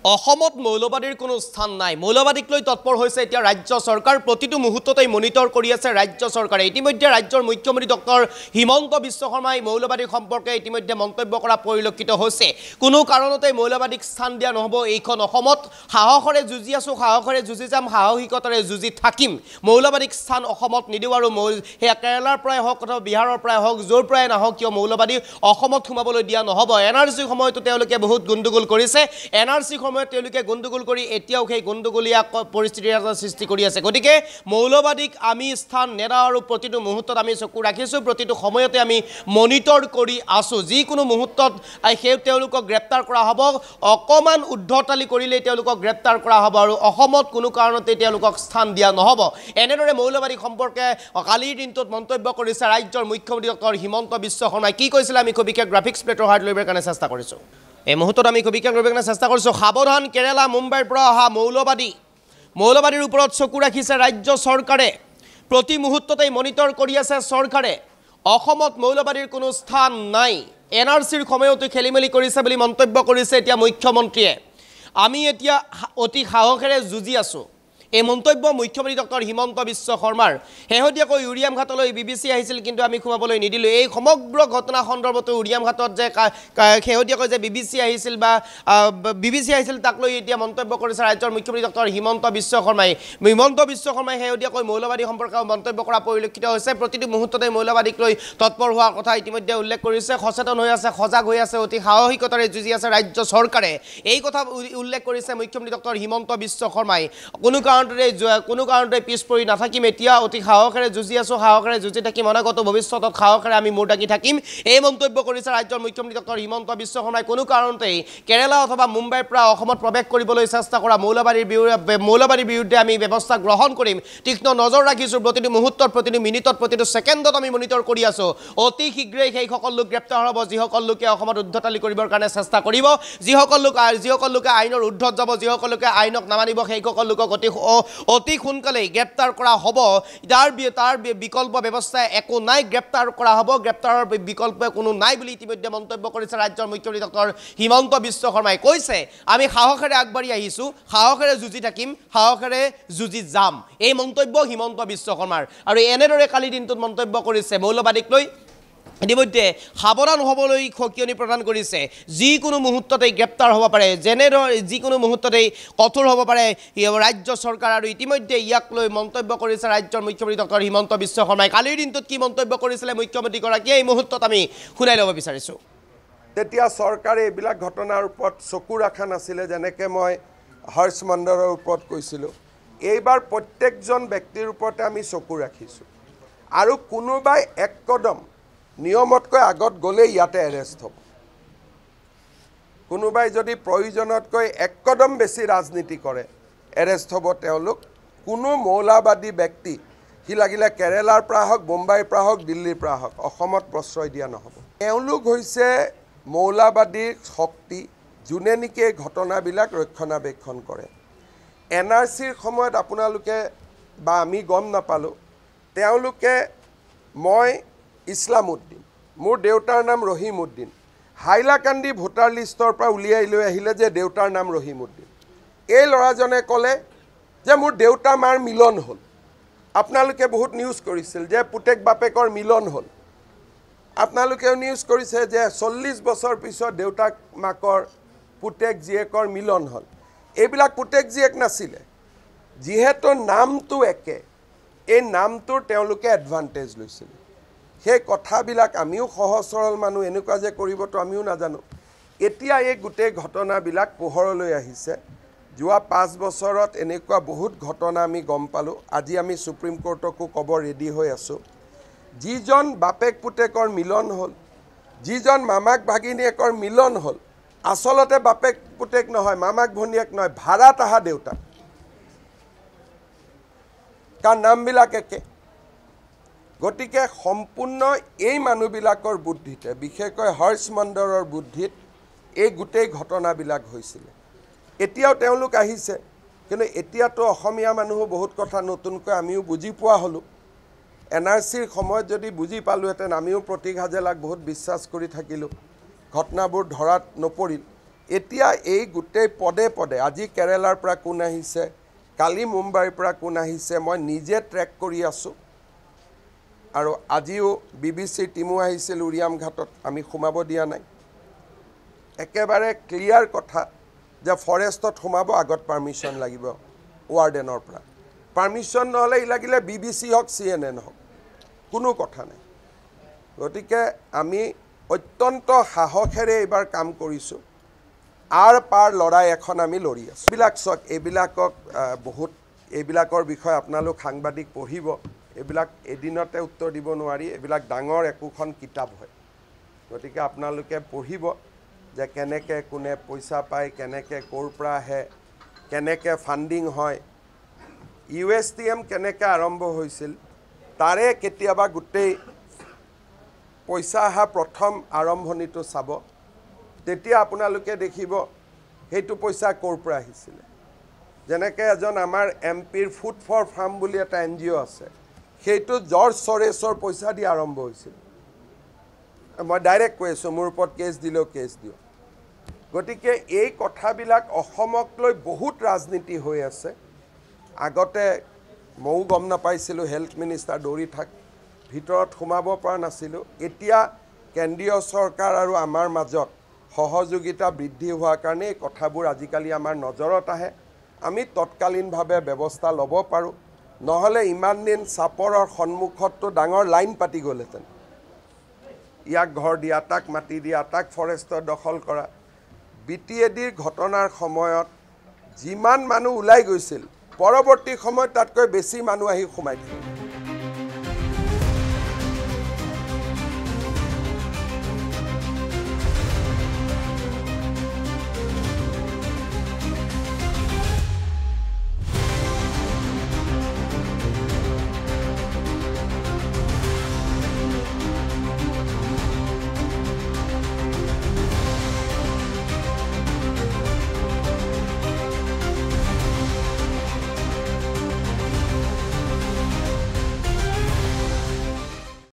অসমত মৌলবাদীৰ কোনো স্থান নাই। মৌলবাদীক লৈ তৎপৰ হৈছে এতিয়া ৰাজ্য চৰকাৰ। প্ৰতিটো মুহূৰ্ততেই মনিটৰ কৰি আছে ৰাজ্য চৰকাৰে। ইতিমধ্যে ৰাজ্যৰ মুখ্যমন্ত্ৰী ডক্টৰ হিমন্ত বিশ্ব শৰ্মাই মৌলবাদী সম্পৰ্কে ইতিমধ্যে মন্তব্য কৰা পৰিলক্ষিত হৈছে। কোনো কাৰণতে মৌলবাদীক স্থান দিয়া নহ'ব এইখন অসমত। সাহসৰে যুঁজি আছোঁ, সাহসৰে যুঁজি যাম, সাহসিকতাৰে যুঁজি থাকিম। মৌলবাদীক স্থান অসমত নিদিওঁ আৰু সেয়া কেৰালাৰ পৰাই হওক অথবা বিহাৰৰ পৰাই হওক, য'ৰ পৰাই নাহক কিয় মৌলবাদী অসমত সোমাবলৈ দিয়া নহ'ব। NRC সময়তো তেওঁলোকে বহুত গণ্ডগোল কৰিছে। NRC সময়ত তেওঁলোকে গণ্ডগোল কৰি এতিয়াও সেই গণ্ডগোলীয়া পৰিস্থিতিৰ এটা সৃষ্টি কৰি আছে। গতিকে মৌলবাদীক আমি স্থান নেদাওঁ আৰু প্ৰতিটো মুহূৰ্তত আমি চকু ৰাখিছোঁ, প্ৰতিটো সময়তে আমি মনিটৰ কৰি আছোঁ। যিকোনো মুহূৰ্তত তেওঁলোকক গ্ৰেপ্তাৰ কৰা হ'ব, অকণমান উদ্ধতালি কৰিলেই তেওঁলোকক গ্ৰেপ্তাৰ কৰা হ'ব আৰু অসমত কোনো কাৰণতে তেওঁলোকক স্থান দিয়া নহ'ব। এনেদৰে মৌলবাদী সম্পৰ্কে কালিৰ দিনটোত মন্তব্য কৰিছে ৰাজ্যৰ মুখ্যমন্ত্ৰী ডক্টৰ হিমন্ত বিশ্ব শৰ্মাই। কি কৈছিলে আমি বিশেষ গ্ৰাফিক্স প্লেটৰ সহায়ত লবৰ কাৰণে চেষ্টা কৰিছোঁ। এই মুহূৰ্তত আমি বিশেষ লবৰ কাৰণে চেষ্টা কৰিছোঁ। সাৱধান, কেৰালা মুম্বাইৰ পৰা অহা মৌলবাদীৰ ওপৰত চকু ৰাখিছে ৰাজ্য চৰকাৰে। প্ৰতি মুহূৰ্ততেই মনিটৰ কৰি আছে চৰকাৰে। অসমত মৌলবাদীৰ কোনো স্থান নাই। NRCৰ সময়তো খেলি মেলি কৰিছে বুলি মন্তব্য কৰিছে এতিয়া মুখ্যমন্ত্ৰীয়ে। আমি এতিয়া অতি সাহসেৰে যুঁজি আছোঁ। এই মন্তব্য মুখ্যমন্ত্ৰী ডক্টৰ হিমন্ত বিশ্ব শৰ্মাৰ। শেহতীয়াকৈ উৰিয়াম ঘাটলৈ BBC আহিছিল, কিন্তু আমি সোমাবলৈ নিদিলোঁ। এই সমগ্ৰ ঘটনা সন্দৰ্ভতো উৰিয়াম ঘাটত যে শেহতীয়াকৈ যে BBC আহিছিল তাক লৈ এতিয়া মন্তব্য কৰিছে ৰাজ্যৰ মুখ্যমন্ত্ৰী ডক্টৰ হিমন্ত বিশ্ব শৰ্মাই। হিমন্ত বিশ্ব শৰ্মাই শেহতীয়াকৈ মৌলবাদী সম্পৰ্কে মন্তব্য কৰা পৰিলক্ষিত হৈছে। প্ৰতিটো মুহূৰ্ততে মৌলবাদীক লৈ তৎপৰ হোৱাৰ কথা ইতিমধ্যে উল্লেখ কৰিছে। সচেতন হৈ আছে, সজাগ হৈ আছে, অতি সাহসিকতাৰে যুঁজি আছে ৰাজ্য চৰকাৰে। এই কথা উল্লেখ কৰিছে মুখ্যমন্ত্ৰী ডক্টৰ হিমন্ত বিশ্ব শৰ্মাই। কোনো কাৰণতে পিছ পৰি নাথাকিম, এতিয়া অতি সাহসেৰে যুঁজি আছোঁ, সাহসেৰে যুঁজি থাকিম, অনাগত ভৱিষ্যতত সাহসেৰে আমি মূৰ দাঙি থাকিম। এই মন্তব্য কৰিছে ৰাজ্যৰ মুখ্যমন্ত্ৰী ডক্টৰ হিমন্ত বিশ্ব শৰ্মাই। কোনো কাৰণতেই কেৰালা অথবা মুম্বাইৰ পৰা অসমত প্ৰৱেশ কৰিবলৈ চেষ্টা কৰা মৌলবাদীৰ বিৰুদ্ধে আমি ব্যৱস্থা গ্ৰহণ কৰিম। তীক্ষ্ণ নজৰ ৰাখিছোঁ। প্ৰতিটো মুহূৰ্তত, প্ৰতিটো মিনিটত, প্ৰতিটো ছেকেণ্ডত আমি মনিটৰ কৰি আছোঁ। অতি শীঘ্ৰেই সেইসকল লোক গ্ৰেপ্তাৰ হ'ব যিসকল লোকে অসমত উদ্ধতালি কৰিবৰ কাৰণে চেষ্টা কৰিব, যিসকল লোকে আইনৰ ঊৰ্ধত যাব, যিসকল লোকে আইনক নামানিব, সেইসকল লোকক অতি সোনকালেই গ্ৰেপ্তাৰ কৰা হ'ব। তাৰ বিকল্প ব্যৱস্থা একো নাই। গ্ৰেপ্তাৰ কৰা হ'ব, গ্ৰেপ্তাৰৰ বিকল্প কোনো নাই বুলি ইতিমধ্যে মন্তব্য কৰিছে ৰাজ্যৰ মুখ্যমন্ত্ৰী ডক্টৰ হিমন্ত বিশ্ব শৰ্মাই। কৈছে আমি সাহসেৰে আগবাঢ়ি আহিছোঁ, সাহসেৰে যুঁজি থাকিম, সাহসেৰে যুঁজি যাম। এই মন্তব্য হিমন্ত বিশ্ব শৰ্মাৰ। আৰু এনেদৰে কালিৰ দিনটোত মন্তব্য কৰিছে মৌলবাদীক লৈ। ইতিমধ্যে সাৱধান হ'বলৈ সকিয়নি প্ৰদান কৰিছে। যিকোনো মুহূৰ্ততেই গ্ৰেপ্তাৰ হ'ব পাৰে, যিকোনো মুহূৰ্ততেই কঠোৰ হ'ব পাৰে ৰাজ্য চৰকাৰ। আৰু ইতিমধ্যে ইয়াক লৈ মন্তব্য কৰিছে ৰাজ্যৰ মুখ্যমন্ত্ৰী ডক্টৰ হিমন্ত বিশ্ব শৰ্মাই। কালিৰ দিনটোত কি মন্তব্য কৰিছিলে মুখ্যমন্ত্ৰীগৰাকীয়ে এই মুহূৰ্তত আমি শুনাই ল'ব বিচাৰিছোঁ। তেতিয়া চৰকাৰে এইবিলাক ঘটনাৰ ওপৰত চকু ৰখা নাছিলে, যেনেকৈ মই হৰ্ষ মণ্ডলৰ ওপৰত কৈছিলোঁ। এইবাৰ প্ৰত্যেকজন ব্যক্তিৰ ওপৰতে আমি চকু ৰাখিছোঁ। আৰু কোনোবাই এক কদম নিয়মতকৈ আগত গ'লে ইয়াতে এৰেষ্ট হ'ব। কোনোবাই যদি প্ৰয়োজনতকৈ এক কদম বেছি ৰাজনীতি কৰে, এৰেষ্ট হ'ব তেওঁলোক। কোনো মৌলবাদী ব্যক্তি সি লাগিলে কেৰেলাৰ পৰা হওক, মুম্বাইৰ পৰা হওক, দিল্লীৰ পৰা হওক, অসমত প্ৰশ্ৰয় দিয়া নহ'ব। তেওঁলোক হৈছে মৌলবাদীৰ শক্তি, যোনে নেকি এই ঘটনাবিলাক ৰক্ষণাবেক্ষণ কৰে। NRCৰ সময়ত আপোনালোকে বা আমি গম নাপালোঁ, তেওঁলোকে মই ইছলাম উদ্দিন, মোৰ দেউতাৰ নাম ৰহিম উদ্দিন, হাইলাকান্দি ভোটাৰ লিষ্টৰ পৰা উলিয়াই লৈ আহিলে যে দেউতাৰ নাম ৰহিম উদ্দিন। এই ল'ৰাজনে ক'লে যে মোৰ দেউতা মাৰ মিলন হ'ল। আপোনালোকে বহুত নিউজ কৰিছিল যে পুতেক বাপেকৰ মিলন হ'ল। আপোনালোকেও নিউজ কৰিছে যে 40 বছৰ পিছত দেউতাক মাকৰ, পুতেক জীয়েকৰ মিলন হ'ল। এইবিলাক পুতেক জীয়েক নাছিলে। যিহেতু নামটো একে, এই নামটোৰ তেওঁলোকে এডভান্টেজ লৈছিল। সেই কথাবিলাক আমিও সহজ সৰল মানুহ, এনেকুৱা যে কৰিবতো আমিও নাজানো। এতিয়া এই গোটেই ঘটনাবিলাক পোহৰলৈ আহিছে। যোৱা 5 বছৰত এনেকুৱা বহুত ঘটনা আমি গম পালোঁ। আজি আমি সুপ্ৰিম কোৰ্টকো ক'ব ৰেডি হৈ আছোঁ। যিজন বাপেক পুতেকৰ মিলন হ'ল, যিজন মামাক ভাগিনীয়েকৰ মিলন হ'ল, আচলতে বাপেক পুতেক নহয়, মামাক ভনীয়েক নহয়, ভাড়াত অহা দেউতাক। কাৰণ নামবিলাক একে। গতিকে সম্পূৰ্ণ এই মানুহবিলাকৰ বুদ্ধিতে, বিশেষকৈ হৰ্ষ মণ্ডলৰ বুদ্ধিত এই গোটেই ঘটনাবিলাক হৈছিলে। এতিয়াও তেওঁলোক আহিছে, কিন্তু এতিয়াতো অসমীয়া মানুহো বহুত কথা নতুনকৈ আমিও বুজি পোৱা হ'লোঁ। NRCৰ সময়ত যদি বুজি পালোহেঁতেন, আমিও প্ৰতীক হাজেলাক বহুত বিশ্বাস কৰি থাকিলোঁ, ঘটনাবোৰ ধৰাত নপৰিল। এতিয়া এই গোটেই পদে পদে আজি কেৰেলাৰ পৰা কোন আহিছে, কালি মুম্বাইৰ পৰা কোন আহিছে, মই নিজে ট্ৰেক কৰি আছোঁ। আৰু আজিও BBC টিমো আহিছিল উৰিয়াম ঘাটত, আমি সোমাব দিয়া নাই। একেবাৰে ক্লিয়াৰ কথা যে ফৰেষ্টত সোমাব আগত পাৰ্মিশ্যন লাগিব ৱাৰ্ডেনৰ পৰা। পাৰ্মিশ্যন নহ'লে ই লাগিলে BBC হওক CNN হওক, কোনো কথা নাই। গতিকে আমি অত্যন্ত সাহসেৰে এইবাৰ কাম কৰিছোঁ। আৰ পাৰ লৰাই এখন আমি লৰি আছোঁ। এইবিলাক চাওক, এইবিলাকৰ বিষয়ে আপোনালোক সাংবাদিক পঢ়িব। এইবিলাক এদিনতে উত্তৰ দিব নোৱাৰি, এইবিলাক ডাঙৰ একোখন কিতাপ হয়। গতিকে আপোনালোকে পঢ়িব যে কেনেকৈ কোনে পইচা পায়, কেনেকৈ ক'ৰ পৰা আহে, কেনেকৈ ফাণ্ডিং হয়, USTM কেনেকৈ আৰম্ভ হৈছিল, তাৰে কেতিয়াবা গোটেই পইচা অহা প্ৰথম আৰম্ভণিটো চাব। তেতিয়া আপোনালোকে দেখিব সেইটো পইচা ক'ৰ পৰা আহিছিলে। যেনেকৈ এজন আমাৰ MPৰ ফুড ফৰ ফাৰ্ম বুলি এটা NGO আছে, সেইটো জৰ্জ চৰেছৰ পইচা দি আৰম্ভ হৈছিল। মই ডাইৰেক্ট কৈ আছোঁ, মোৰ ওপৰত কেছ দিলেও কেছ দিওঁ। গতিকে এই কথাবিলাক অসমক লৈ বহুত ৰাজনীতি হৈ আছে। আগতে ময়ো গম নাপাইছিলোঁ, হেল্থ মিনিষ্টাৰ দৌৰি থাক, ভিতৰত সোমাব পৰা নাছিলোঁ। এতিয়া কেন্দ্ৰীয় চৰকাৰ আৰু আমাৰ মাজত সহযোগিতা বৃদ্ধি হোৱাৰ কাৰণে এই কথাবোৰ আজিকালি আমাৰ নজৰত আহে। আমি তৎকালীনভাৱে ব্যৱস্থা ল'ব পাৰোঁ। নহ'লে ইমান দিন চাপৰৰ সন্মুখততো ডাঙৰ লাইন পাতি গ'লহেঁতেন। ইয়াক ঘৰ দিয়া, তাক মাটি দিয়া, তাক ফৰেষ্টৰ দখল কৰা। BTADৰ ঘটনাৰ সময়ত যিমান মানুহ ওলাই গৈছিল, পৰৱৰ্তী সময়ত তাতকৈ বেছি মানুহ আহি সোমাই থাকে।